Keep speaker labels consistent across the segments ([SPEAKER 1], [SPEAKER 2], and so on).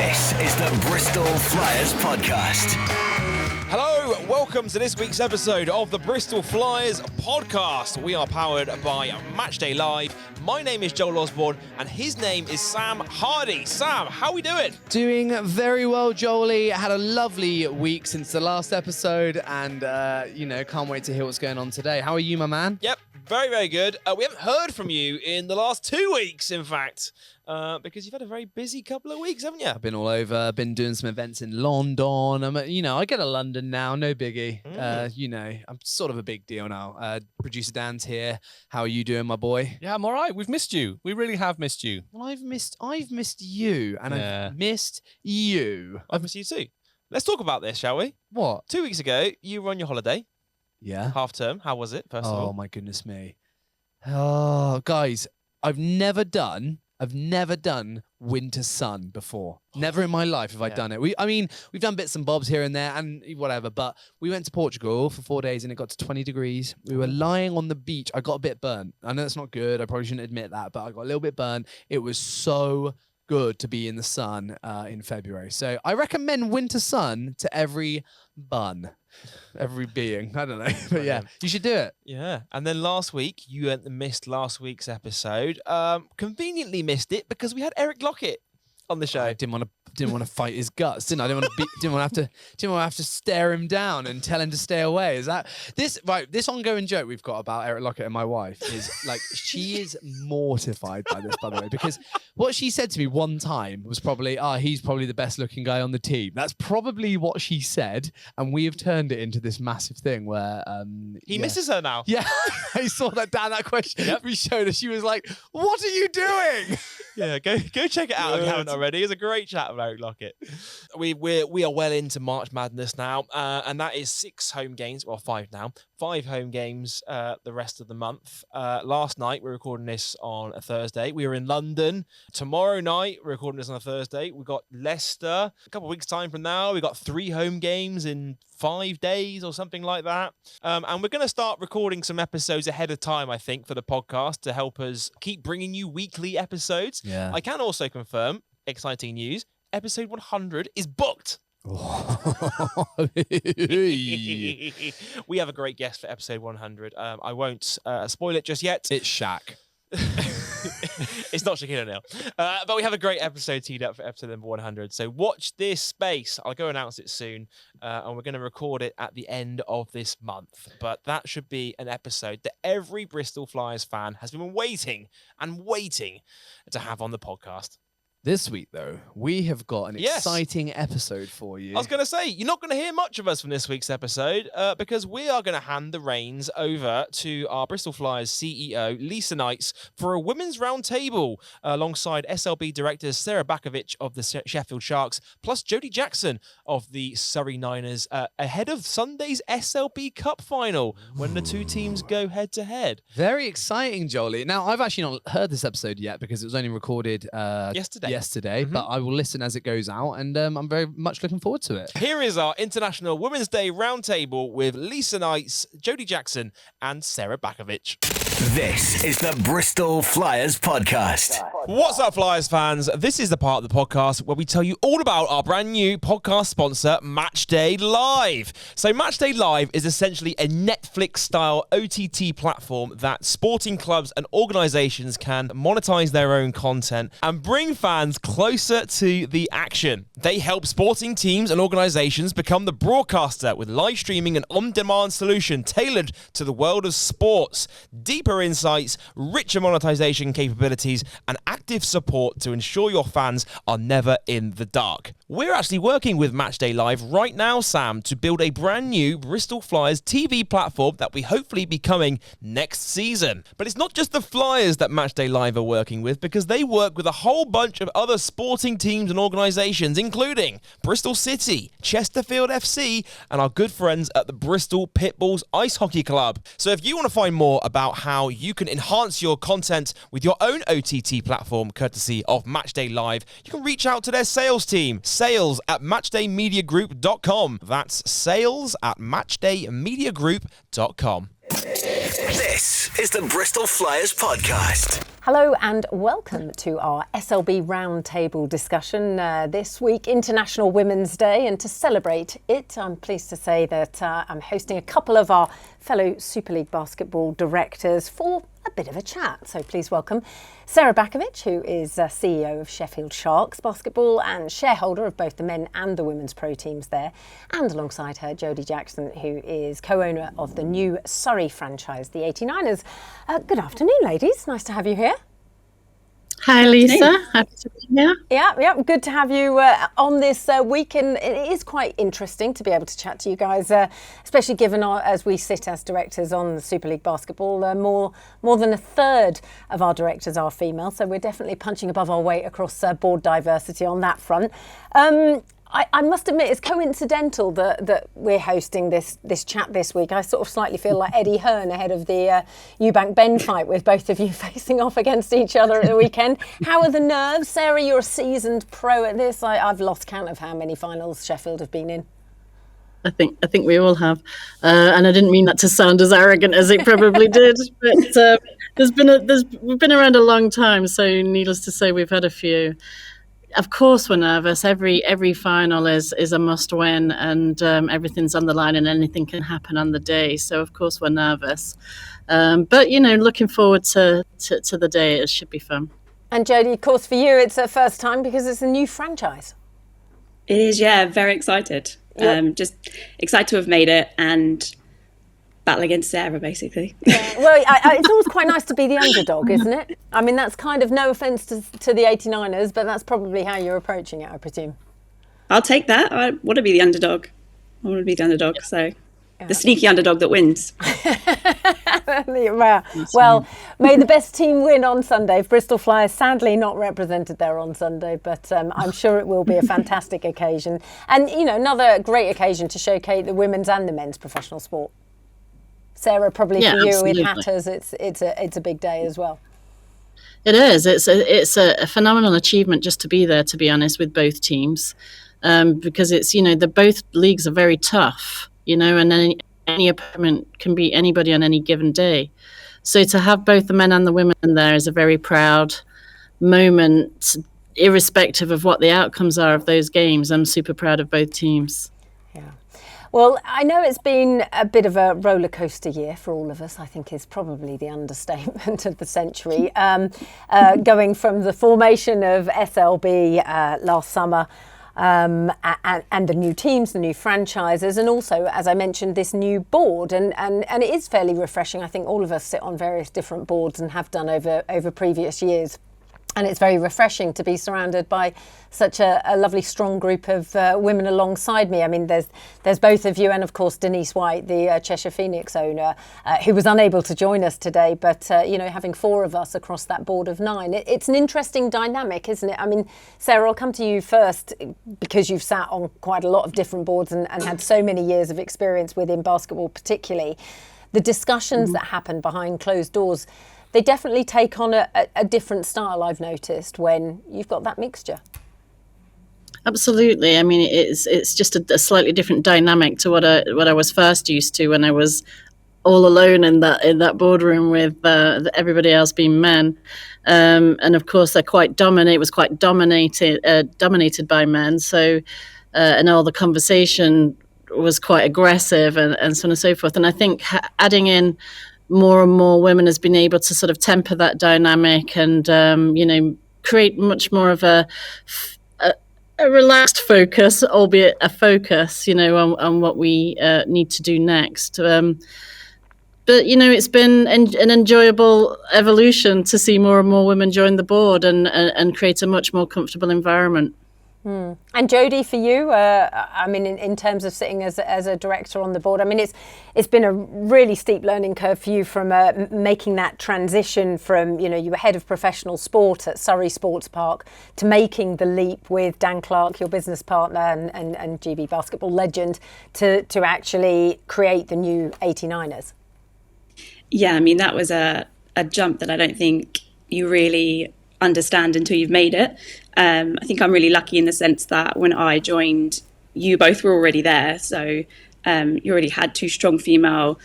[SPEAKER 1] This is the Bristol Flyers Podcast.
[SPEAKER 2] Hello, welcome to this week's episode of the Bristol Flyers Podcast. We are powered by MatchdayLive. My name is Joel Osborne and his name is Sam Hardy. Sam, how are we doing?
[SPEAKER 3] Doing very well, Jolie. Had a lovely week since the last episode and, can't wait to hear what's going on today. How are you, my man?
[SPEAKER 2] Yep, very, very good. We haven't heard from you in the last 2 weeks, in fact. Because you've had a very busy couple of weeks, haven't you?
[SPEAKER 3] I've been all over, been doing some events in London. I get to London now, no biggie. I'm sort of a big deal now. Producer Dan's here. How are you doing, my boy?
[SPEAKER 4] Yeah, I'm all right. We've missed you. We really have missed you.
[SPEAKER 3] Well, I've missed you, and
[SPEAKER 4] Yeah.
[SPEAKER 3] I've missed you.
[SPEAKER 2] I've missed you too. Let's talk about this, shall we?
[SPEAKER 3] What?
[SPEAKER 2] 2 weeks ago, you were on your holiday,
[SPEAKER 3] Yeah.
[SPEAKER 2] half term. How was it, first of all?
[SPEAKER 3] Oh, my goodness me. Oh, guys, I've never done winter sun before. Never in my life have I done it. We've done bits and bobs here and there and whatever, but we went to Portugal for 4 days and it got to 20 degrees. We were lying on the beach. I got a bit burnt. I know it's not good. I probably shouldn't admit that, but I got a little bit burnt. It was so good to be in the sun in February. So I recommend winter sun to every being. I don't know. But yeah, you should do it.
[SPEAKER 2] Yeah. And then last week, you missed last week's episode. Conveniently missed it because we had Eric Lockett on the show.
[SPEAKER 3] I didn't want to fight his guts, didn't I? Didn't want to have to stare him down and tell him to stay away. Is that this right? This ongoing joke we've got about Eric Lockett and my wife is like she is mortified by this, by the way, because what she said to me one time was probably, he's probably the best looking guy on the team. That's probably what she said, and we have turned it into this massive thing where
[SPEAKER 2] he misses her now.
[SPEAKER 3] Yeah, I saw that down that question. We showed her. She was like, "What are you doing?"
[SPEAKER 2] Yeah, go check it out if you haven't already. It's a great chat with Eric Lockett. We are well into March Madness now, and that is 6 home games, well 5 now, 5 home games the rest of the month. Last night, we're recording this on a Thursday. We were in London. Tomorrow night, we're recording this on a Thursday. We've got Leicester. A couple of weeks' time from now, we've got 3 home games in 5 days or something like that. And we're going to start recording some episodes ahead of time, I think, for the podcast to help us keep bringing you weekly episodes.
[SPEAKER 3] Yeah.
[SPEAKER 2] I can also confirm, exciting news, episode 100 is booked. We have a great guest for episode 100. I won't spoil it just yet.
[SPEAKER 3] It's Shaq.
[SPEAKER 2] It's not Shaquille O'Neal. But we have a great episode teed up for episode number 100. So watch this space. I'll go announce it soon. And we're going to record it at the end of this month. But that should be an episode that every Bristol Flyers fan has been waiting to have on the podcast.
[SPEAKER 3] This week, though, we have got an exciting episode for you.
[SPEAKER 2] I was going to say, you're not going to hear much of us from this week's episode because we are going to hand the reins over to our Bristol Flyers CEO, Lisa Knights, for a women's roundtable alongside SLB Directors Sarah Backovic of the Sheffield Sharks, plus Jodie Jackson of the Surrey Niners, ahead of Sunday's SLB Cup final when the two teams go head-to-head.
[SPEAKER 3] Very exciting, Jolie. Now, I've actually not heard this episode yet because it was only recorded yesterday, but I will listen as it goes out, and I'm very much looking forward to it.
[SPEAKER 2] Here is our International Women's Day Roundtable with Lisa Knights, Jodie Jackson, and Sarah Backovic.
[SPEAKER 1] This is the Bristol Flyers Podcast.
[SPEAKER 2] What's up, Flyers fans? This is the part of the podcast where we tell you all about our brand new podcast sponsor, MatchdayLive. So MatchdayLive is essentially a Netflix-style OTT platform that sporting clubs and organisations can monetize their own content and bring fans closer to the action. They help sporting teams and organisations become the broadcaster with live streaming and on-demand solution tailored to the world of sports. Deeper insights, richer monetization capabilities, and active support to ensure your fans are never in the dark. We're actually working with MatchdayLive right now, Sam, to build a brand new Bristol Flyers TV platform that will hopefully be coming next season. But it's not just the Flyers that MatchdayLive are working with, because they work with a whole bunch of other sporting teams and organisations, including Bristol City, Chesterfield FC, and our good friends at the Bristol Pitbulls Ice Hockey Club. So if you want to find more about how you can enhance your content with your own OTT platform, courtesy of MatchdayLive, you can reach out to their sales team, sales@matchdaymediagroup.com. That's sales@matchdaymediagroup.com.
[SPEAKER 1] This is the Bristol Flyers Podcast.
[SPEAKER 5] Hello and welcome to our SLB Roundtable discussion this week, International Women's Day. And to celebrate it, I'm pleased to say that I'm hosting a couple of our fellow Super League basketball directors for a bit of a chat. So please welcome Sarah Backovic, who is CEO of Sheffield Sharks Basketball and shareholder of both the men and the women's pro teams there. And alongside her, Jodie Jackson, who is co-owner of the new Surrey franchise, the 89ers. Good afternoon, ladies. Nice to have you here.
[SPEAKER 6] Hi, Lisa. Happy to be here.
[SPEAKER 5] Yeah, good to have you on this week. And it is quite interesting to be able to chat to you guys, especially given as we sit as directors on the Super League basketball, more than a third of our directors are female. So we're definitely punching above our weight across board diversity on that front. I must admit, it's coincidental that we're hosting this chat this week. I sort of slightly feel like Eddie Hearn ahead of the Eubank Ben fight, with both of you facing off against each other at the weekend. How are the nerves? Sarah, you're a seasoned pro at this. I've lost count of how many finals Sheffield have been in.
[SPEAKER 6] I think we all have, and I didn't mean that to sound as arrogant as it probably did. But we've been around a long time, so needless to say, we've had a few. Of course, we're nervous. Every final is a must win, and everything's on the line, and anything can happen on the day. So of course we're nervous, but looking forward to the day. It should be fun.
[SPEAKER 5] And Jodie, of course, for you, it's a first time because it's a new franchise.
[SPEAKER 7] It is, yeah. Very excited. Yep. Just excited to have made it and battle against Sarah, basically.
[SPEAKER 5] Yeah. Well, it's always quite nice to be the underdog, isn't it? I mean, that's kind of no offence to the 89ers, but that's probably how you're approaching it, I presume.
[SPEAKER 7] I'll take that. I want to be the underdog. So the sneaky underdog that wins.
[SPEAKER 5] Well, may the best team win on Sunday. Bristol Flyers, sadly not represented there on Sunday, but I'm sure it will be a fantastic occasion. And, another great occasion to showcase the women's and the men's professional sport. Sarah, probably for you with Hatters, it's a big day as well.
[SPEAKER 6] It is. It's a phenomenal achievement just to be there, to be honest, with both teams, because it's both leagues are very tough, and any opponent can beat anybody on any given day. So to have both the men and the women there is a very proud moment, irrespective of what the outcomes are of those games. I'm super proud of both teams.
[SPEAKER 5] Well, I know it's been a bit of a roller coaster year for all of us, I think is probably the understatement of the century. Going from the formation of SLB last summer and the new teams, the new franchises, and also, as I mentioned, this new board. And it is fairly refreshing. I think all of us sit on various different boards and have done over previous years. And it's very refreshing to be surrounded by such a lovely, strong group of women alongside me. I mean, there's both of you and, of course, Denise White, the Cheshire Phoenix owner, who was unable to join us today. But, having four of us across that board of 9, it's an interesting dynamic, isn't it? I mean, Sarah, I'll come to you first because you've sat on quite a lot of different boards and had so many years of experience within basketball particularly. The discussions that happen behind closed doors, they definitely take on a different style, I've noticed, when you've got that mixture.
[SPEAKER 6] Absolutely. I mean, it's just a slightly different dynamic to what I was first used to when I was all alone in that boardroom with everybody else being men. And of course, they're quite dominant. It was quite dominated by men. So, and all the conversation was quite aggressive and so on and so forth. And I think adding in more and more women has been able to sort of temper that dynamic and, create much more of a relaxed focus, albeit a focus, on what we need to do next. But, it's been an enjoyable evolution to see more and more women join the board and create a much more comfortable environment.
[SPEAKER 5] And Jodie, for you, in terms of sitting as a director on the board, I mean, it's been a really steep learning curve for you from making that transition from, you were head of professional sport at Surrey Sports Park to making the leap with Dan Clark, your business partner and GB basketball legend, to actually create the new 89ers.
[SPEAKER 7] Yeah, I mean, that was a jump that I don't think you really understand until you've made it. I think I'm really lucky in the sense that when I joined, you both were already there. So you already had 2 strong female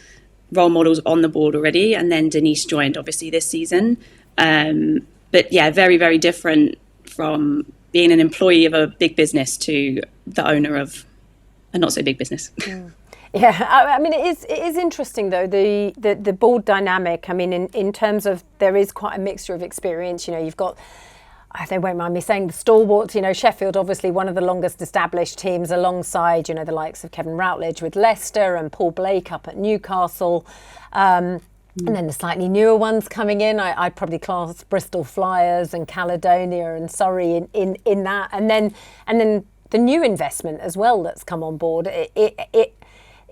[SPEAKER 7] role models on the board already. And then Denise joined, obviously, this season. But yeah, very, very different from being an employee of a big business to the owner of a not so big business.
[SPEAKER 5] Yeah, I mean, it is interesting though, the board dynamic. I mean, in terms of, there is quite a mixture of experience. You know, you've got, they won't mind me saying, the stalwarts. You know, Sheffield, obviously one of the longest established teams, alongside, you know, the likes of Kevin Routledge with Leicester and Paul Blake up at Newcastle. And then the slightly newer ones coming in, I'd probably class Bristol Flyers and Caledonia and Surrey in that. And then the new investment as well that's come on board.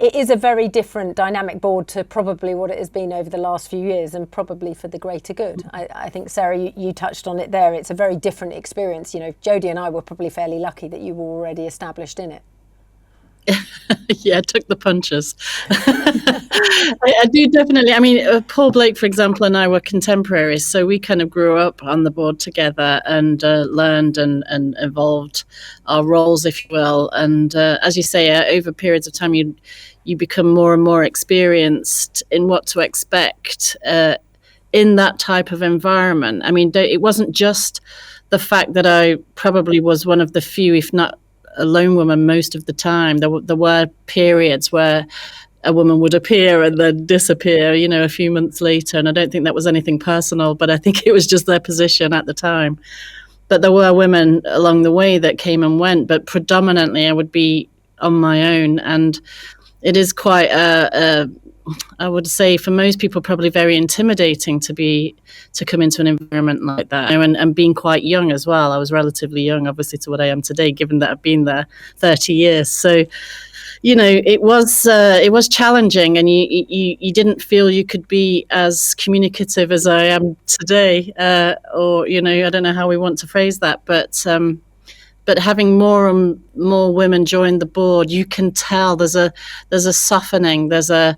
[SPEAKER 5] It is a very different dynamic board to probably what it has been over the last few years, and probably for the greater good. I think, Sarah, you touched on it there. It's a very different experience. You know, Jodie and I were probably fairly lucky that you were already established in it.
[SPEAKER 6] Yeah, I took the punches. I do definitely. I mean, Paul Blake, for example, and I were contemporaries, so we kind of grew up on the board together and learned and evolved our roles, if you will. And as you say, over periods of time, you become more and more experienced in what to expect in that type of environment. I mean, it wasn't just the fact that I probably was one of the few, if not a lone woman most of the time. There were periods where a woman would appear and then disappear, you know, a few months later. And I don't think that was anything personal, but I think it was just their position at the time. But there were women along the way that came and went, but predominantly I would be on my own. And it is quite I would say for most people probably very intimidating to come into an environment like that, and being quite young as well. I was relatively young, obviously, to what I am today, given that I've been there 30 years. So, you know, it was challenging, and you didn't feel you could be as communicative as I am today, or, you know, I don't know how we want to phrase that, but having more and more women join the board, you can tell there's a softening, there's a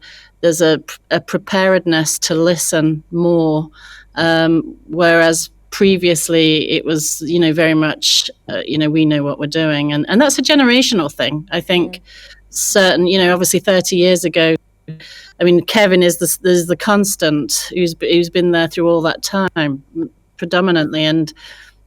[SPEAKER 6] preparedness to listen more, whereas previously it was, you know, very much, you know, we know what we're doing, and that's a generational thing. I think certain, you know, obviously 30 years ago, I mean, Kevin is the constant who's been there through all that time predominantly, and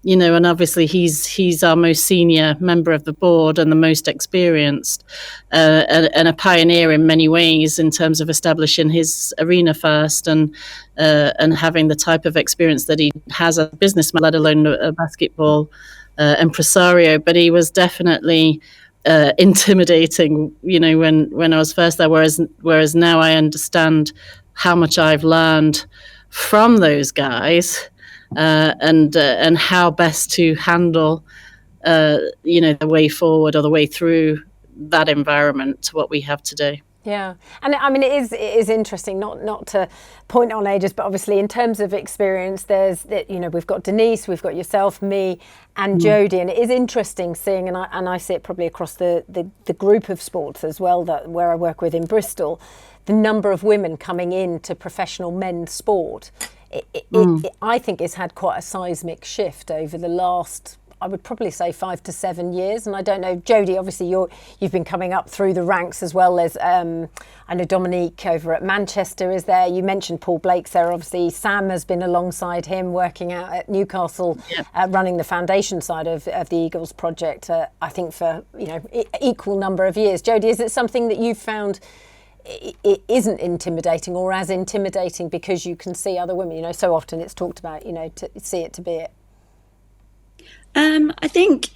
[SPEAKER 6] you know, and obviously he's our most senior member of the board and the most experienced, and a pioneer in many ways in terms of establishing his arena first, and having the type of experience that he has as a businessman, let alone a basketball impresario. But he was definitely intimidating, you know, when I was first there. Whereas now I understand how much I've learned from those guys. And how best to handle, you know, the way forward or the way through that environment to what we have today.
[SPEAKER 5] Yeah, and I mean, it is interesting, not to point on ages, but obviously in terms of experience, you know, we've got Denise, we've got yourself, me, and Jodie, and it is interesting seeing, and I see it probably across the group of sports as well, that where I work with in Bristol, the number of women coming into professional men's sport. I think it's had quite a seismic shift over the last, I would probably say 5 to 7 years. And I don't know, Jodie, obviously you've been coming up through the ranks as well as, I know Dominique over at Manchester is there. You mentioned Paul Blake there. Obviously Sam has been alongside him working out at Newcastle, running the foundation side of the Eagles project, I think for, you know, equal number of years. Jodie, is it something that you've found it isn't intimidating, or as intimidating because you can see other women? You know, so often it's talked about, you know, to see it to be it.
[SPEAKER 7] I think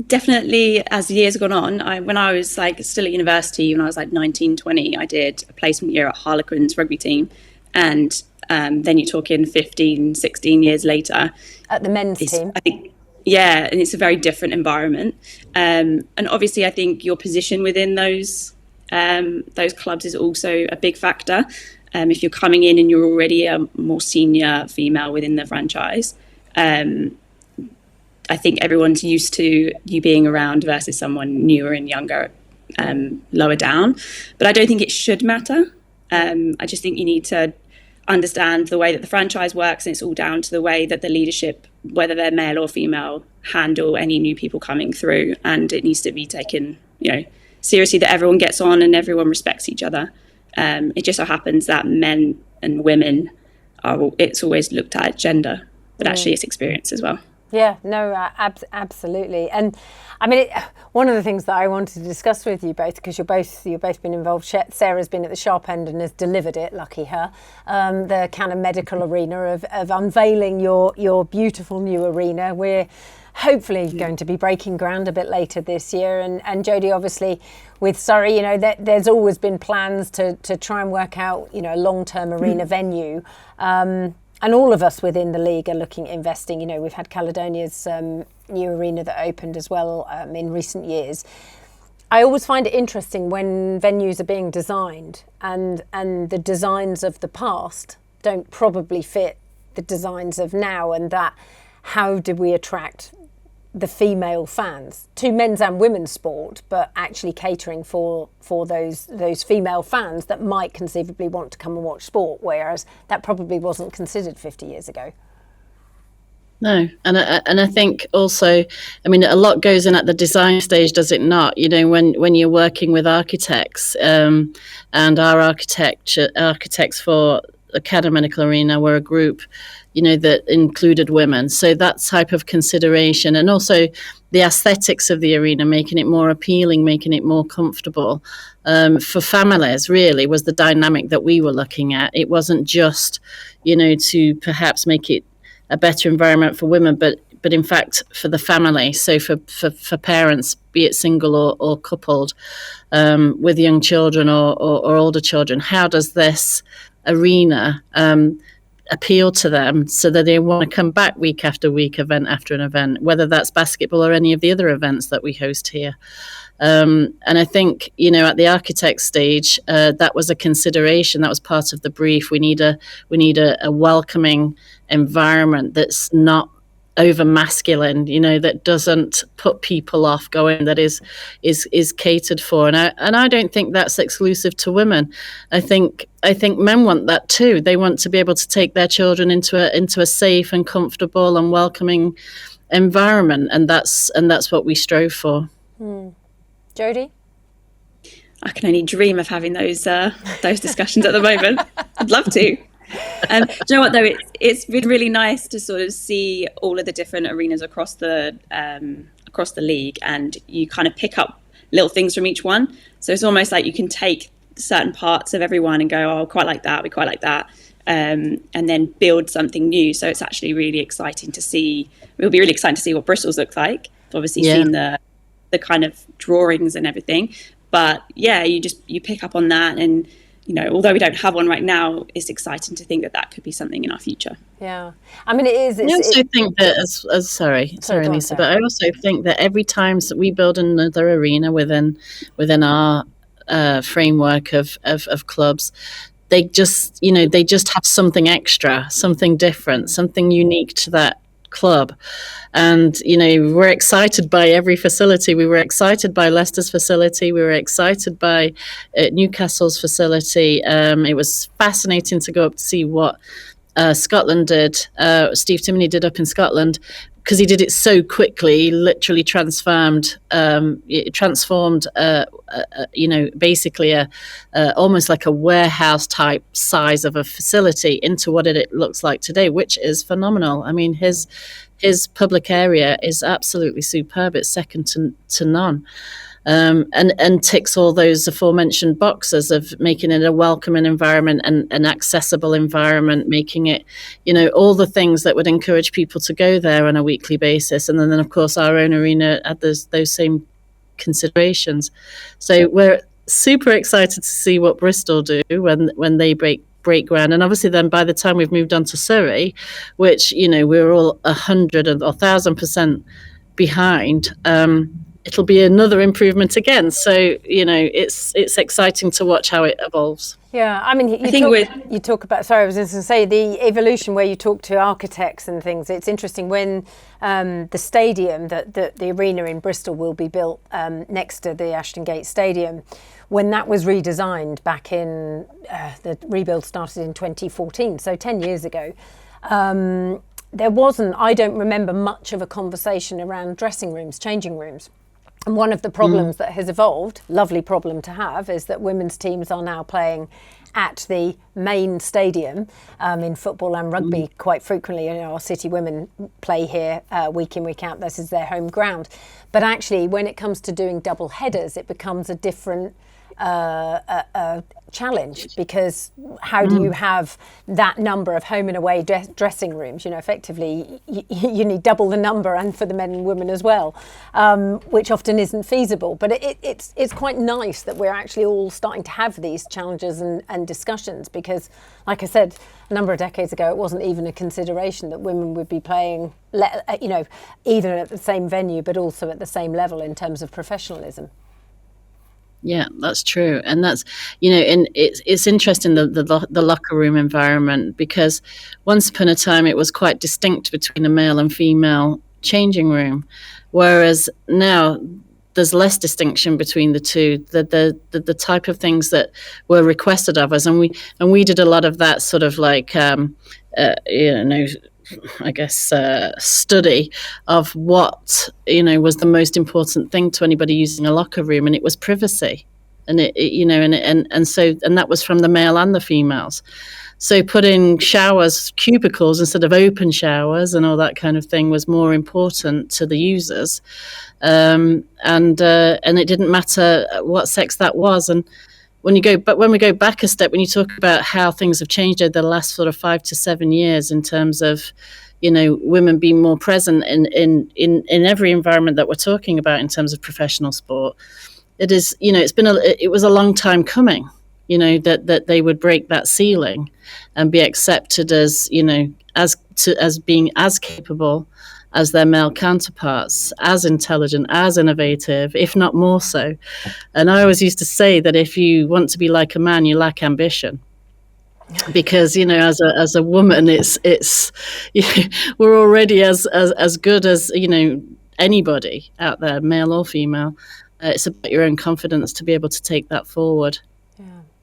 [SPEAKER 7] definitely as the years gone on, when I was like still at university, when I was like 19, 20, I did a placement year at Harlequins rugby team, and then you're talking 15, 16 years later.
[SPEAKER 5] At the men's team?
[SPEAKER 7] I think, yeah, and it's a very different environment. And obviously I think your position within those clubs is also a big factor. If you're coming in and you're already a more senior female within the franchise, I think everyone's used to you being around versus someone newer and younger, lower down. But I don't think it should matter. I just think you need to understand the way that the franchise works, and it's all down to the way that the leadership, whether they're male or female, handle any new people coming through. And it needs to be taken, you know, seriously, that everyone gets on and everyone respects each other. It just so happens that men and women it's always looked at gender, but actually it's experience as well.
[SPEAKER 5] Yeah, no, absolutely. And I mean, one of the things that I wanted to discuss with you both, because you've both been involved. Sarah's been at the sharp end and has delivered it, lucky her. The kind of medical arena of unveiling your beautiful new arena. We're hopefully going to be breaking ground a bit later this year. And Jodie, obviously, with Surrey, there's always been plans to try and work out, a long-term arena venue. And all of us within the league are looking at investing. We've had Caledonia's new arena that opened as well in recent years. I always find it interesting when venues are being designed and the designs of the past don't probably fit the designs of now, and that how do we attract the female fans to men's and women's sport, but actually catering for those female fans that might conceivably want to come and watch sport, whereas that probably wasn't considered 50 years ago.
[SPEAKER 6] No, and I think also, I mean, a lot goes in at the design stage, does it not? When you're working with architects, and our architects for the Medical Arena were a group, that included women. So that type of consideration, and also the aesthetics of the arena, making it more appealing, making it more comfortable for families, really was the dynamic that we were looking at. It wasn't just, to perhaps make it a better environment for women, but in fact for the family. So for parents, be it single or coupled, with young children or older children, how does this arena appeal to them so that they want to come back week after week, event after an event, whether that's basketball or any of the other events that we host here. And I think, at the architect stage, that was a consideration. That was part of the brief. We need a welcoming environment that's not over masculine, that doesn't put people off going, that is catered for. And I don't think that's exclusive to women. I think men want that too. They want to be able to take their children into a safe and comfortable and welcoming environment, and that's what we strove for.
[SPEAKER 5] Jodie?
[SPEAKER 7] I can only dream of having those discussions at the moment. I'd love to. Do you know what though? It's been really nice to sort of see all of the different arenas across the league, and you kind of pick up little things from each one. So it's almost like you can take certain parts of everyone and go, oh, quite like that, we quite like that, and then build something new. So it's actually really exciting to see. It'll be really exciting to see what Bristol's looks like. Obviously, seen the kind of drawings and everything, but yeah, you pick up on that, and although we don't have one right now, it's exciting to think that could be something in our future.
[SPEAKER 5] Yeah, I mean, it is.
[SPEAKER 6] I also think that sorry, Lisa, but I also think that every time that we build another arena within our framework of clubs, they just have something extra, something different, something unique to that club. And we're excited by every facility. We were excited by Leicester's facility. We were excited by Newcastle's facility. It was fascinating to go up to see what Scotland did. Steve Timoney did up in Scotland, because he did it so quickly. He literally transformed basically almost like a warehouse type size of a facility into what it looks like today, which is phenomenal. I mean, his public area is absolutely superb. It's second to none. And ticks all those aforementioned boxes of making it a welcoming environment and an accessible environment, making it, all the things that would encourage people to go there on a weekly basis. And then of course, our own arena had those same considerations. So we're super excited to see what Bristol do when they break ground. And obviously then by the time we've moved on to Surrey, which, we're all 100 or 1,000% behind, it'll be another improvement again. So, it's exciting to watch how it evolves.
[SPEAKER 5] Yeah, I mean, you talk about, sorry, I was just going to say, the evolution where you talk to architects and things. It's interesting when the stadium, the arena in Bristol will be built next to the Ashton Gate Stadium. When that was redesigned back in, the rebuild started in 2014, so 10 years ago, there wasn't, I don't remember much of a conversation around dressing rooms, changing rooms. And one of the problems that has evolved, lovely problem to have, is that women's teams are now playing at the main stadium in football and rugby quite frequently. Our City women play here week in, week out. This is their home ground. But actually, when it comes to doing double headers, it becomes a different challenge, because how do you have that number of home and away dressing rooms? Effectively you need double the number, and for the men and women as well, which often isn't feasible. But it's quite nice that we're actually all starting to have these challenges and discussions, because, like I said, a number of decades ago, it wasn't even a consideration that women would be playing, either at the same venue but also at the same level in terms of professionalism.
[SPEAKER 6] Yeah, that's true. And that's, and it's interesting, the locker room environment, because once upon a time it was quite distinct between a male and female changing room, whereas now there's less distinction between the two. The type of things that were requested of us, and we did a lot of that sort of like, I guess, study of what, was the most important thing to anybody using a locker room, and it was privacy. And and that was from the male and the females. So putting cubicles instead of open showers and all that kind of thing was more important to the users. And it didn't matter what sex that was. And when we go back a step, when you talk about how things have changed over the last sort of 5 to 7 years in terms of, women being more present in every environment that we're talking about in terms of professional sport, it is, it was a long time coming, that they would break that ceiling and be accepted as, as being as capable as their male counterparts, as intelligent, as innovative, if not more so. And I always used to say that if you want to be like a man, you lack ambition. Because as a woman, it's we're already as good as anybody out there, male or female. It's about your own confidence to be able to take that forward.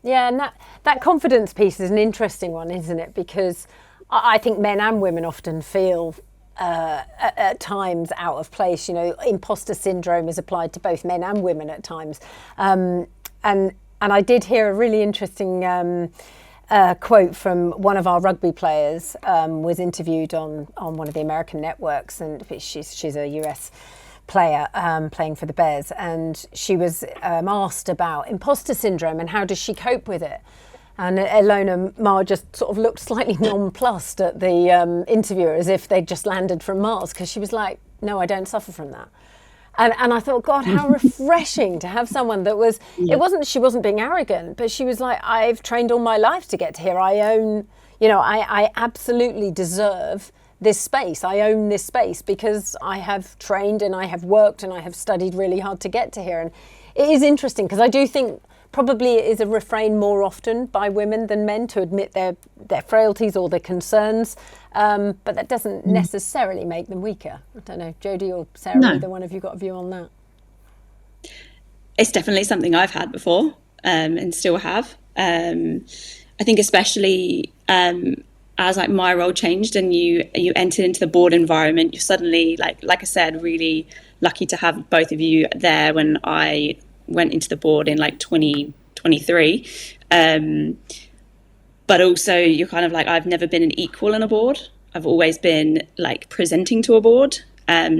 [SPEAKER 5] Yeah, and that confidence piece is an interesting one, isn't it? Because I think men and women often feel at times out of place. Imposter syndrome is applied to both men and women at times. And I did hear a really interesting quote from one of our rugby players, was interviewed on one of the American networks, and she's a US player playing for the Bears, and she was asked about imposter syndrome and how does she cope with it. And Ilona Maher just sort of looked slightly nonplussed at the interviewer, as if they'd just landed from Mars, because she was like, no, I don't suffer from that. And I thought, God, how refreshing to have someone that was, she wasn't being arrogant, but she was like, I've trained all my life to get to here. I own, I absolutely deserve this space. I own this space because I have trained and I have worked and I have studied really hard to get to here. And it is interesting, because I do think probably it is a refrain more often by women than men to admit their frailties or their concerns, but that doesn't necessarily make them weaker. I don't know, Jodie or Sarah, either one of you got a view on that?
[SPEAKER 7] It's definitely something I've had before, and still have. I think especially as like my role changed and you entered into the board environment, you're suddenly, like I said, really lucky to have both of you there when I went into the board in like 2023. But also you're kind of like, I've never been an equal in a board. I've always been like presenting to a board.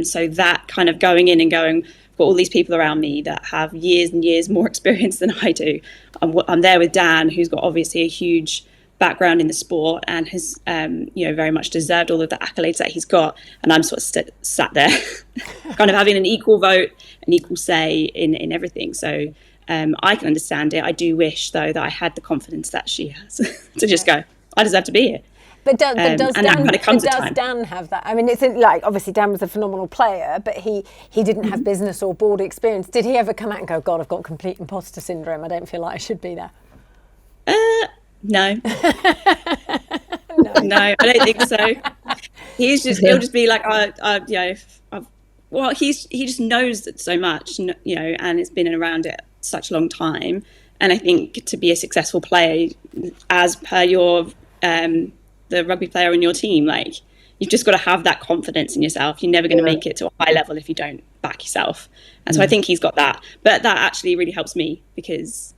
[SPEAKER 7] So that kind of going in and going, I've got all these people around me that have years and years more experience than I do. I'm there with Dan, who's got obviously a huge background in the sport and has very much deserved all of the accolades that he's got, and I'm sort of sat there kind of having an equal vote, an equal say in everything. So I can understand it. I do wish though that I had the confidence that she has to just go, I deserve to be here.
[SPEAKER 5] But does
[SPEAKER 7] Dan
[SPEAKER 5] Dan have that? I mean, it's like, obviously Dan was a phenomenal player, but he didn't have business or board experience. Did he ever come out and go, God, I've got complete imposter syndrome, I don't feel like I should be there?
[SPEAKER 7] No. No, I don't think so. He'll just be like, he just knows that so much, and it's been around it such a long time. And I think to be a successful player, as per your the rugby player on your team, like, you've just got to have that confidence in yourself. You're never going to make it to a high level if you don't back yourself. And so I think he's got that. But that actually really helps me, because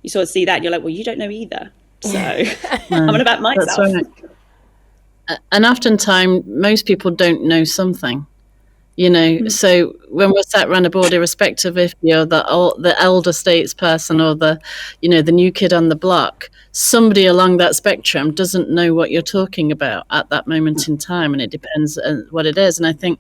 [SPEAKER 7] you sort of see that and you're like, well, you don't know either. So I'm on about myself.
[SPEAKER 6] That's right. And oftentimes, most people don't know something. So when we're sat around a board, irrespective if you're the elder statesperson or the new kid on the block, somebody along that spectrum doesn't know what you're talking about at that moment in time, and it depends on what it is. And I think,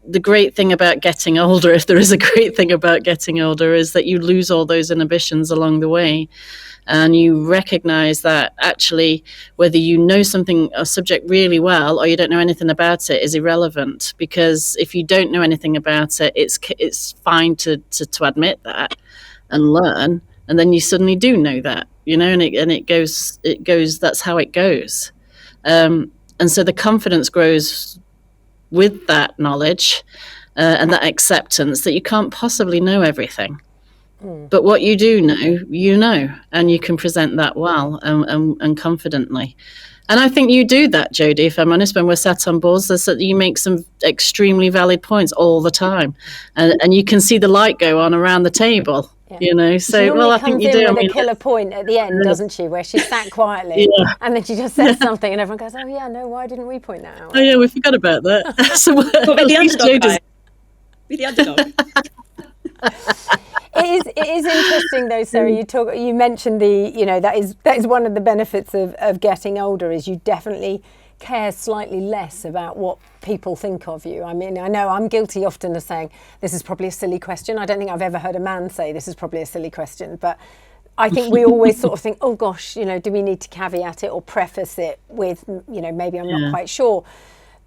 [SPEAKER 6] the great thing about getting older, if there is a great thing about getting older, is that you lose all those inhibitions along the way. And you recognize that actually whether you know something or subject really well or you don't know anything about it is irrelevant, because if you don't know anything about it, it's fine to admit that and learn, and then you suddenly do know that, and it goes that's how it goes. And so the confidence grows with that knowledge and that acceptance that you can't possibly know everything. But what you do know, and you can present that well and confidently. And I think you do that, Jodie, if I'm honest, when we're sat on boards, that you make some extremely valid points all the time. And you can see the light go on around the table, So, I think you do.
[SPEAKER 5] With a killer point at the end, doesn't she, where she sat quietly and then she just says something and everyone goes, oh, yeah, no, why didn't we point that out?
[SPEAKER 6] Oh, yeah, we forgot about that.
[SPEAKER 5] So,
[SPEAKER 7] be the underdog. Be the underdog.
[SPEAKER 5] It is interesting though, Sarah. You mentioned that is one of the benefits of getting older, is you definitely care slightly less about what people think of you. I mean, I know I'm guilty often of saying this is probably a silly question. I don't think I've ever heard a man say this is probably a silly question, but I think we always sort of think, oh gosh, do we need to caveat it or preface it with, maybe I'm not quite sure.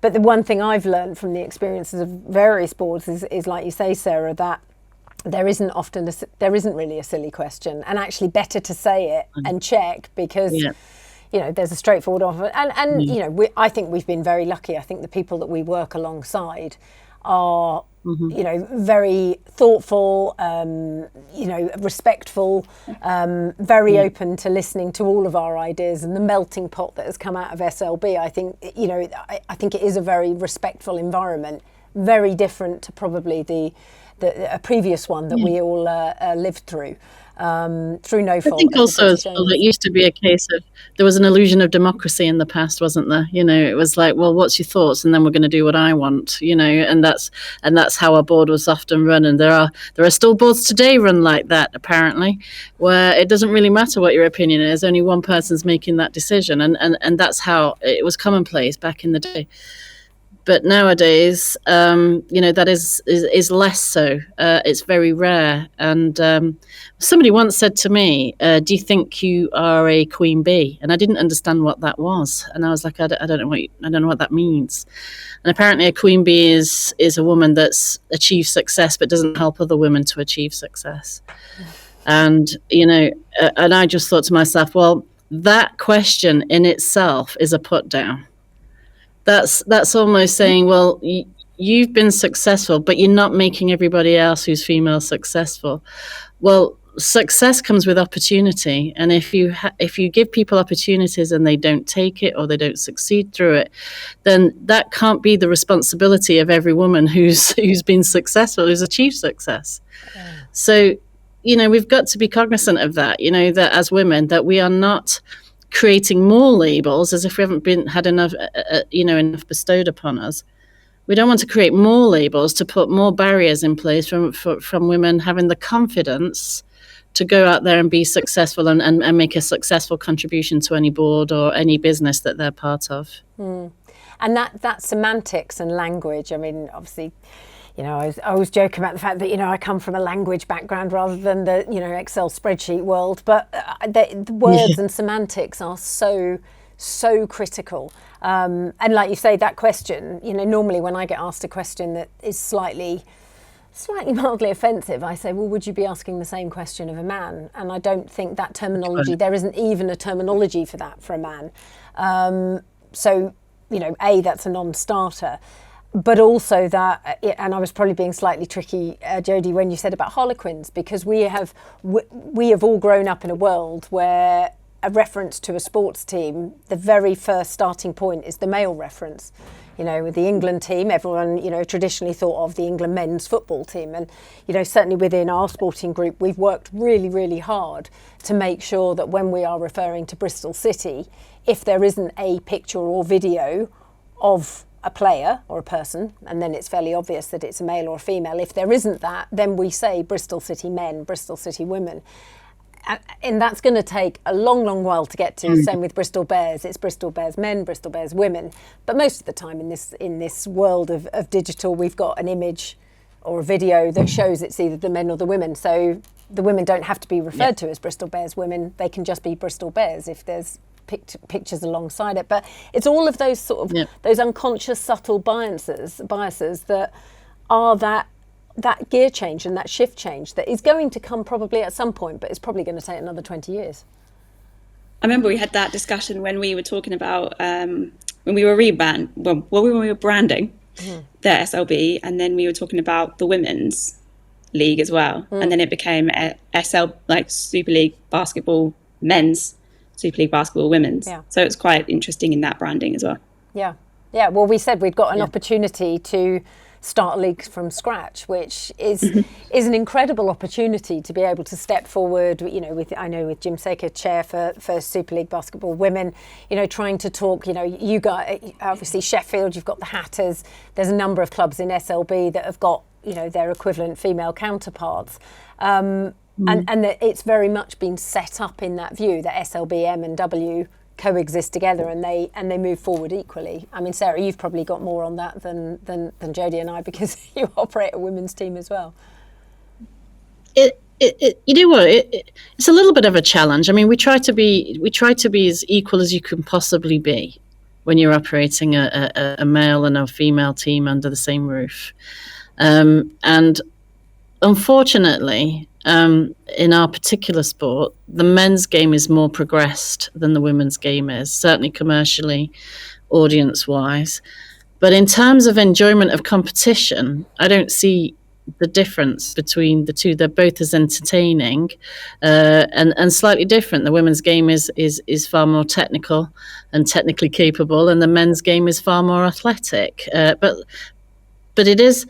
[SPEAKER 5] But the one thing I've learned from the experiences of various boards is like you say, Sarah, that there isn't really a silly question, and actually better to say it and check, because there's a straightforward offer, and I think we've been very lucky. I think the people that we work alongside are very thoughtful, respectful, very open to listening to all of our ideas, and the melting pot that has come out of SLB. I think I think it is a very respectful environment, very different to probably a previous one that we all lived through no fault.
[SPEAKER 6] I think also as well, it used to be a case of there was an illusion of democracy in the past, wasn't there? It was like, well, what's your thoughts, and then we're going to do what I want, and that's how our board was often run. And there are still boards today run like that, apparently, where it doesn't really matter what your opinion is, only one person's making that decision, and that's how it was commonplace back in the day. But nowadays, that is less so. It's very rare. And somebody once said to me, do you think you are a queen bee? And I didn't understand what that was. And I was like, I don't know what that means. And apparently a queen bee is a woman that's achieved success but doesn't help other women to achieve success. And, and I just thought to myself, well, that question in itself is a put down. That's almost saying, well, you've been successful, but you're not making everybody else who's female successful. Well, success comes with opportunity, and if you give people opportunities and they don't take it or they don't succeed through it, then that can't be the responsibility of every woman who's been successful, who's achieved success. Yeah. So, we've got to be cognizant of that. That as women, that we are not creating more labels as if we haven't had enough, enough bestowed upon us. We don't want to create more labels to put more barriers in place from women having the confidence to go out there and be successful and make a successful contribution to any board or any business that they're part of.
[SPEAKER 5] And that semantics and language, I mean, obviously, I always joke about the fact that, I come from a language background rather than the, Excel spreadsheet world, but the words and semantics are so critical. And like you say, that question, normally when I get asked a question that is slightly mildly offensive, I say, well, would you be asking the same question of a man? And I don't think that terminology, there isn't even a terminology for that for a man. So, that's a non-starter. But also that, and I was probably being slightly tricky, Jodie, when you said about harlequins, because we have all grown up in a world where a reference to a sports team, the very first starting point is the male reference. You know, with the England team, everyone, you know, traditionally thought of the England men's football team. And, you know, certainly within our sporting group, we've worked really, really hard to make sure that when we are referring to Bristol City, if there isn't a picture or video of a player or a person, and then it's fairly obvious that it's a male or a female, if there isn't that, then we say Bristol City men, Bristol City women. And that's going to take a long, long while to get to. Same with Bristol Bears. It's Bristol Bears men, Bristol Bears women. But most of the time in this world of digital, we've got an image or a video that shows it's either the men or the women. So the women don't have to be referred to as Bristol Bears women. They can just be Bristol Bears if there's pictures alongside it. But it's all of those sort of those unconscious, subtle biases that are that gear change and that shift change that is going to come probably at some point, but it's probably going to take another 20 years.
[SPEAKER 7] I remember we had that discussion when we were talking about when we were branding the SLB, and then we were talking about the women's league as well, and then it became SL, like Super League Basketball Men's, Super League Basketball Women's. So it's quite interesting in that branding as well. Yeah.
[SPEAKER 5] Well, we said we'd got an opportunity to start a league from scratch, which is an incredible opportunity to be able to step forward. You know, with Jim Saker, chair for Super League Basketball Women, you know, trying to talk. You know, you got obviously Sheffield, you've got the Hatters. There's a number of clubs in SLB that have got, you know, their equivalent female counterparts, and that it's very much been set up in that view that SLB M and W coexist together and they move forward equally. I mean, Sarah, you've probably got more on that than Jodie and I, because you operate a women's team as well.
[SPEAKER 6] You know what? It's a little bit of a challenge. I mean, we try to be as equal as you can possibly be when you're operating a male and a female team under the same roof, and unfortunately, in our particular sport, the men's game is more progressed than the women's game is, certainly commercially, audience-wise. But in terms of enjoyment of competition, I don't see the difference between the two. They're both as entertaining and slightly different. The women's game is far more technical and technically capable, and the men's game is far more athletic. But it is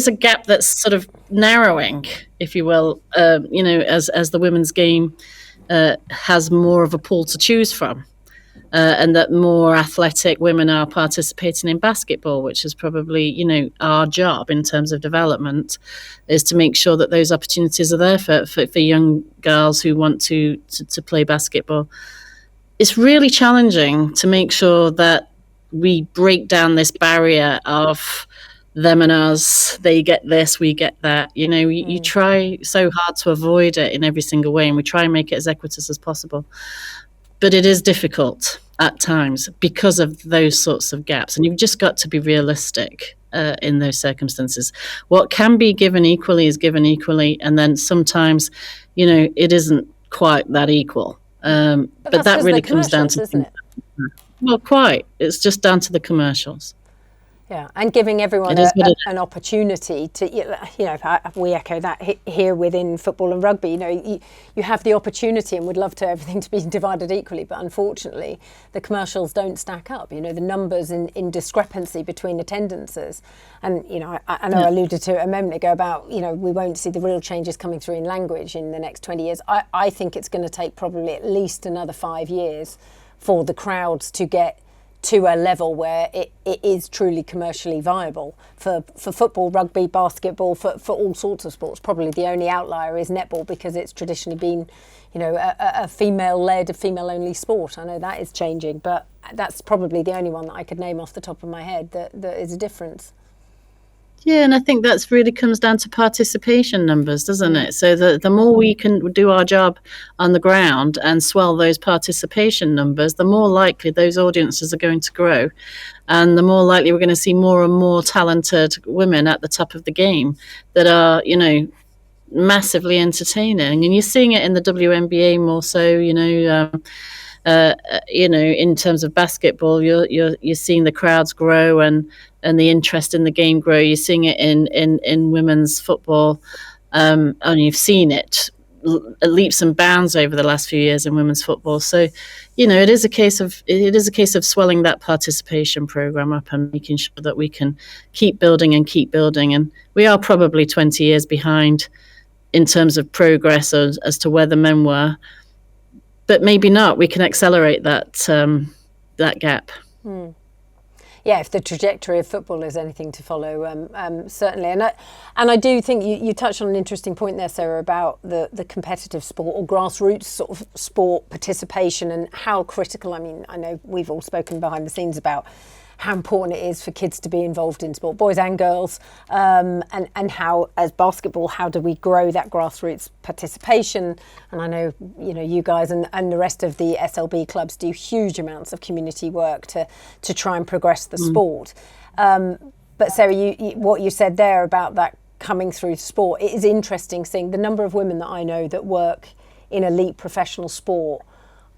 [SPEAKER 6] a gap that's sort of narrowing, if you will, you know, as the women's game has more of a pool to choose from, and that more athletic women are participating in basketball, which is probably, you know, our job in terms of development, is to make sure that those opportunities are there for young girls who want to play basketball. It's really challenging to make sure that we break down this barrier of them and us, they get this, we get that. You know, you try so hard to avoid it in every single way, and we try and make it as equitable as possible. But it is difficult at times because of those sorts of gaps, and you've just got to be realistic in those circumstances. What can be given equally is given equally, and then sometimes, you know, it isn't quite that equal. But that really comes down to,
[SPEAKER 5] isn't it?
[SPEAKER 6] Well, quite. It's just down to the commercials.
[SPEAKER 5] Yeah, and giving everyone an opportunity to, you know, we echo that here within football and rugby. You know, you have the opportunity, and would love to everything to be divided equally, but unfortunately, the commercials don't stack up. You know, the numbers in discrepancy between attendances, and you know, I know I alluded to it a moment ago about, you know, we won't see the real changes coming through in language in the next 20 years. I think it's going to take probably at least another 5 years for the crowds to get to a level where it is truly commercially viable for football, rugby, basketball, for all sorts of sports. Probably the only outlier is netball, because it's traditionally been, you know, a female-led, a female-only sport. I know that is changing, but that's probably the only one that I could name off the top of my head that is a difference.
[SPEAKER 6] Yeah, and I think that's really comes down to participation numbers, doesn't it? So the more we can do our job on the ground and swell those participation numbers, the more likely those audiences are going to grow, and the more likely we're going to see more and more talented women at the top of the game that are, you know, massively entertaining. And you're seeing it in the WNBA more so, you know, in terms of basketball, you're seeing the crowds grow and the interest in the game grow. You're seeing it in women's football, and you've seen it leaps and bounds over the last few years in women's football. So, it is a case of swelling that participation program up and making sure that we can keep building. And we are probably 20 years behind in terms of progress as to where the men were, but maybe not. We can accelerate that gap.
[SPEAKER 5] Yeah, if the trajectory of football is anything to follow, certainly. And I do think you touched on an interesting point there, Sarah, about the competitive sport or grassroots sort of sport participation and how critical. I mean, I know we've all spoken behind the scenes about how important it is for kids to be involved in sport, boys and girls, and how, as basketball, how do we grow that grassroots participation? And I know, you guys and the rest of the SLB clubs do huge amounts of community work to try and progress the sport. But Sarah, what you said there about that coming through sport, it is interesting seeing the number of women that I know that work in elite professional sport.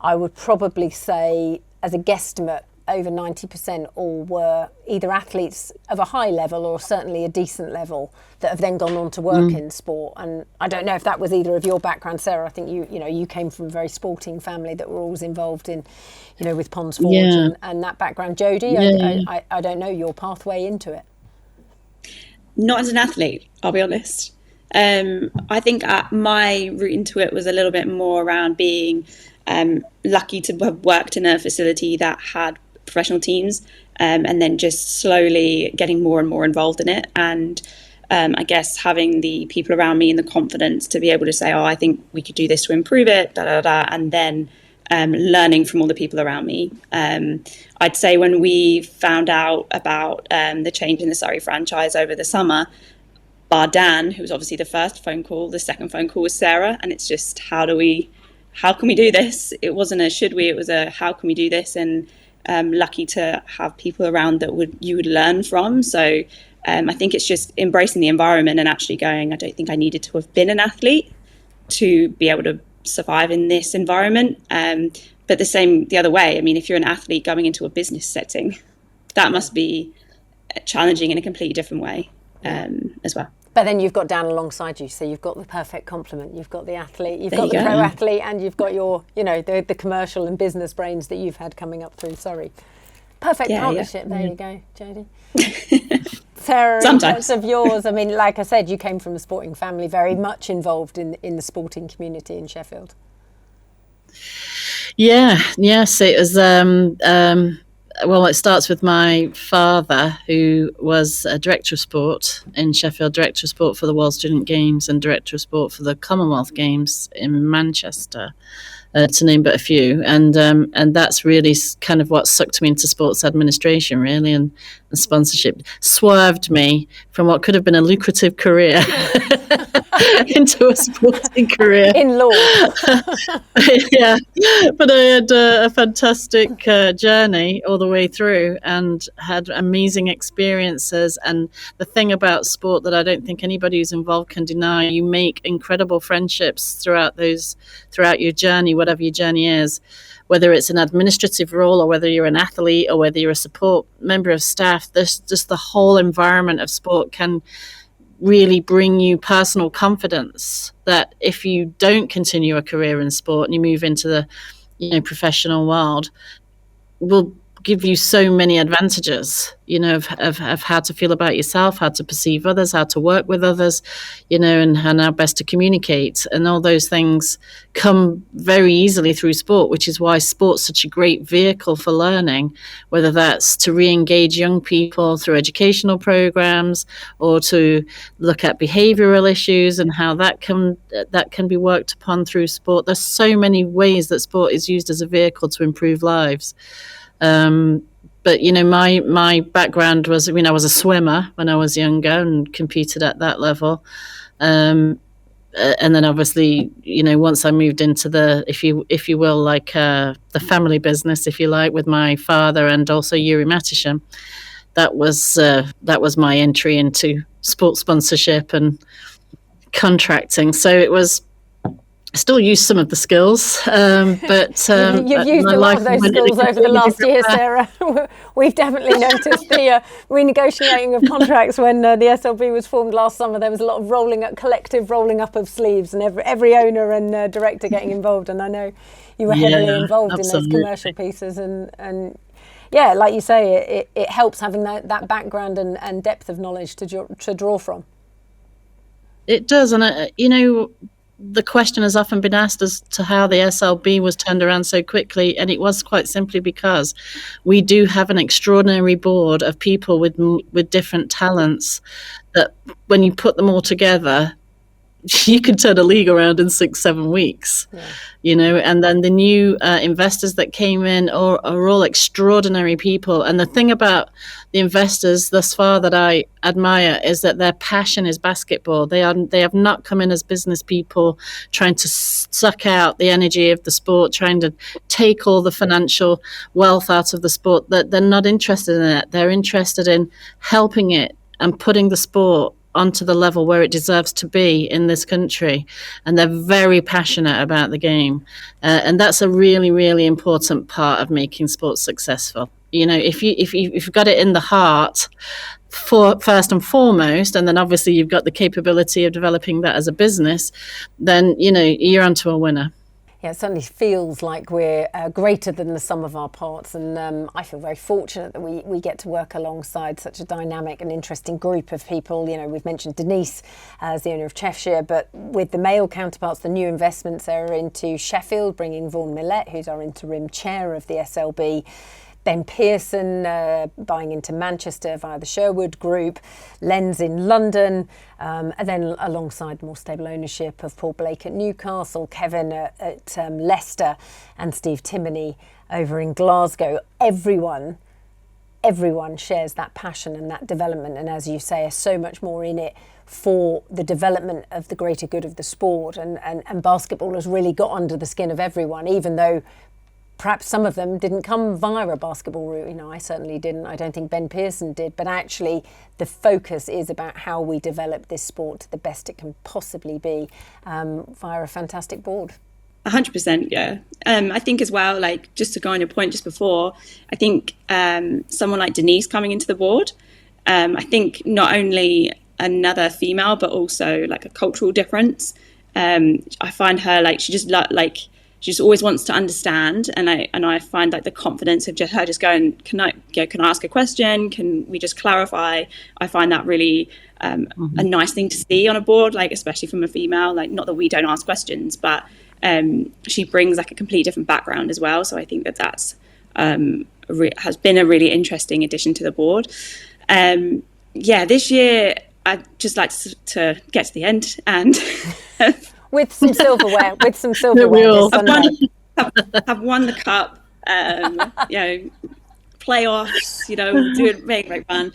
[SPEAKER 5] I would probably say, as a guesstimate, over 90% all were either athletes of a high level or certainly a decent level that have then gone on to work in sport. And I don't know if that was either of your background, Sarah. I think you came from a very sporting family that were always involved in, with Ponds Forge and that background. Jodie, I don't know your pathway into it.
[SPEAKER 7] Not as an athlete, I'll be honest. I think my route into it was a little bit more around being lucky to have worked in a facility that had professional teams, and then just slowly getting more and more involved in it. And I guess having the people around me and the confidence to be able to say, I think we could do this to improve it, and then learning from all the people around me. I'd say when we found out about the change in the Surrey franchise over the summer, bar Dan, who was obviously the first phone call, the second phone call was Sarah, and it's just how can we do this? It wasn't a should we, it was a how can we do this? And lucky to have people around that you would learn from. So I think it's just embracing the environment and actually going, I don't think I needed to have been an athlete to be able to survive in this environment. But the other way, I mean, if you're an athlete going into a business setting, that must be challenging in a completely different way as well.
[SPEAKER 5] But then you've got Dan alongside you, so you've got the perfect complement. You've got the athlete, you've got the pro athlete, and you've got your, the commercial and business brains that you've had coming up through Surrey. Perfect partnership. There you go, Jodie. Sarah,
[SPEAKER 7] sometimes.
[SPEAKER 5] In terms of yours, I mean, like I said, you came from a sporting family, very much involved in the sporting community in Sheffield.
[SPEAKER 6] Yes, it was. Well, it starts with my father, who was a director of sport in Sheffield, director of sport for the World Student Games and director of sport for the Commonwealth Games in Manchester, to name but a few. And that's really kind of what sucked me into sports administration, really, and sponsorship. Swerved me from what could have been a lucrative career into a sporting career.
[SPEAKER 5] In law.
[SPEAKER 6] Yeah, but I had a fantastic journey all the way through and had amazing experiences. And the thing about sport that I don't think anybody who's involved can deny, you make incredible friendships throughout your journey, whatever your journey is, whether it's an administrative role or whether you're an athlete or whether you're a support member of staff. There's just the whole environment of sport can really bring you personal confidence that if you don't continue a career in sport and you move into the professional world, will give you so many advantages, of how to feel about yourself, how to perceive others, how to work with others, and how best to communicate. And all those things come very easily through sport, which is why sport's such a great vehicle for learning, whether that's to re-engage young people through educational programs or to look at behavioral issues and how that can be worked upon through sport. There's so many ways that sport is used as a vehicle to improve lives. But my background was, I was a swimmer when I was younger and competed at that level. And then obviously, once I moved into the, if you will, like the family business, if you like, with my father and also Yuri Matisham, that was my entry into sports sponsorship and contracting. So it was still use some of the skills, but
[SPEAKER 5] you've used a lot of those skills over the last year, Sarah. We've definitely noticed the renegotiating of contracts when the SLB was formed last summer. There was a lot of collective rolling up of sleeves, and every owner and director getting involved. And I know you were heavily involved
[SPEAKER 6] absolutely.
[SPEAKER 5] in those commercial pieces, and yeah, like you say, it helps having that background and depth of knowledge to draw from.
[SPEAKER 6] It does, and the question has often been asked as to how the SLB was turned around so quickly, and it was quite simply because we do have an extraordinary board of people with different talents that when you put them all together, you can turn a league around in 6-7 weeks. And then the new investors that came in are all extraordinary people. And the thing about the investors thus far that I admire is that their passion is basketball. They have not come in as business people trying to suck out the energy of the sport, trying to take all the financial wealth out of the sport. That they're not interested in it. They're interested in helping it and putting the sport onto the level where it deserves to be in this country, and they're very passionate about the game, and that's a really, really important part of making sports successful. If you've got it in the heart first and foremost, and then obviously you've got the capability of developing that as a business, then you're onto a winner.
[SPEAKER 5] Yeah, it certainly feels like we're greater than the sum of our parts, and I feel very fortunate that we get to work alongside such a dynamic and interesting group of people. We've mentioned Denise as the owner of Cheshire, but with the male counterparts, the new investments are into Sheffield, bringing Vaughan Millett, who's our interim chair of the SLB, Ben Pearson buying into Manchester via the Sherwood Group, Lens in London, and then alongside more stable ownership of Paul Blake at Newcastle, Kevin at Leicester, and Steve Timoney over in Glasgow. Everyone shares that passion and that development, and as you say, is so much more in it for the development of the greater good of the sport, and basketball has really got under the skin of everyone, even though perhaps some of them didn't come via a basketball route. I certainly didn't. I don't think Ben Pearson did. But actually, the focus is about how we develop this sport to the best it can possibly be via a fantastic board.
[SPEAKER 7] 100%, yeah. I think as well, like just to go on your point just before, I think someone like Denise coming into the board, I think not only another female, but also like a cultural difference. I find her like she just always wants to understand, and I find like the confidence of just her just going, can I ask a question? Can we just clarify? I find that really a nice thing to see on a board, like especially from a female. Like not that we don't ask questions, but she brings like a completely different background as well. So I think that's has been a really interesting addition to the board. This year I'd just like to get to the end and.
[SPEAKER 5] With some silverware, this Sunday.
[SPEAKER 7] Have won the cup, playoffs, doing very great fun.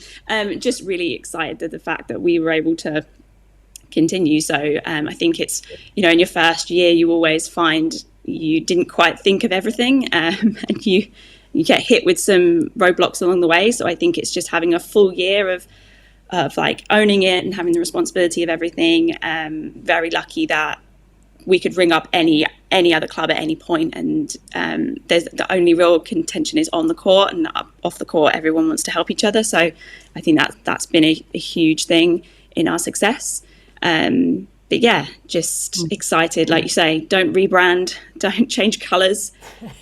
[SPEAKER 7] Just really excited at the fact that we were able to continue. So I think it's, in your first year, you always find you didn't quite think of everything, and you get hit with some roadblocks along the way. So I think it's just having a full year of like owning it and having the responsibility of everything. Very lucky that we could ring up any other club at any point, and there's the only real contention is on the court, and off the court everyone wants to help each other. So I think that's been a huge thing in our success. But yeah, just excited, like you say, don't rebrand, don't change colours,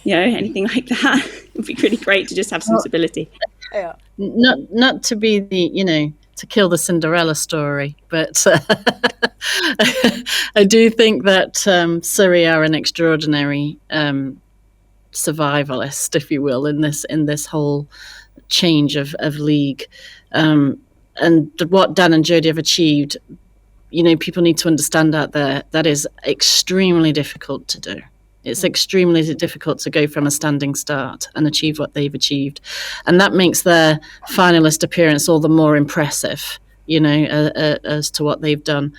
[SPEAKER 7] anything like that. It'd be really great to just have some stability.
[SPEAKER 5] Yeah.
[SPEAKER 6] Not to be the, to kill the Cinderella story, but I do think that Surrey are an extraordinary survivalist, if you will, in this whole change of league, and what Dan and Jodie have achieved. People need to understand out there that is extremely difficult to do. It's extremely difficult to go from a standing start and achieve what they've achieved. And that makes their finalist appearance all the more impressive, as to what they've done.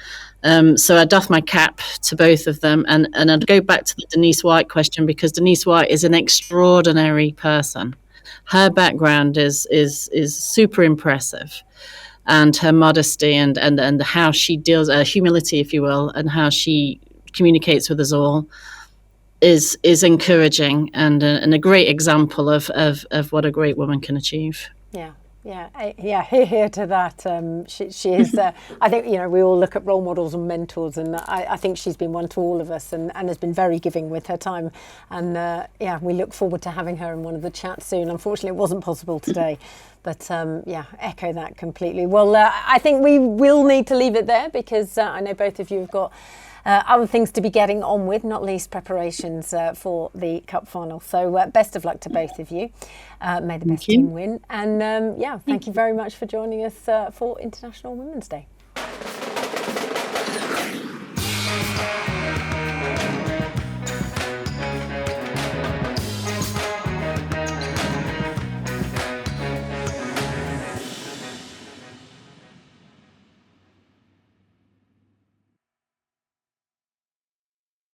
[SPEAKER 6] So I doff my cap to both of them. And I'd go back to the Denise White question, because Denise White is an extraordinary person. Her background is super impressive. And her modesty and how she deals, humility, if you will, and how she communicates with us all is encouraging and a great example of what a great woman can achieve.
[SPEAKER 5] Hear to that. She is. I think we all look at role models and mentors, and I think she's been one to all of us, and has been very giving with her time. And we look forward to having her in one of the chats soon. Unfortunately, it wasn't possible today, but echo that completely. Well, I think we will need to leave it there because I know both of you have got other things to be getting on with, not least preparations for the Cup final. So best of luck to both of you. May the best team win. And thank you very much for joining us for International Women's Day.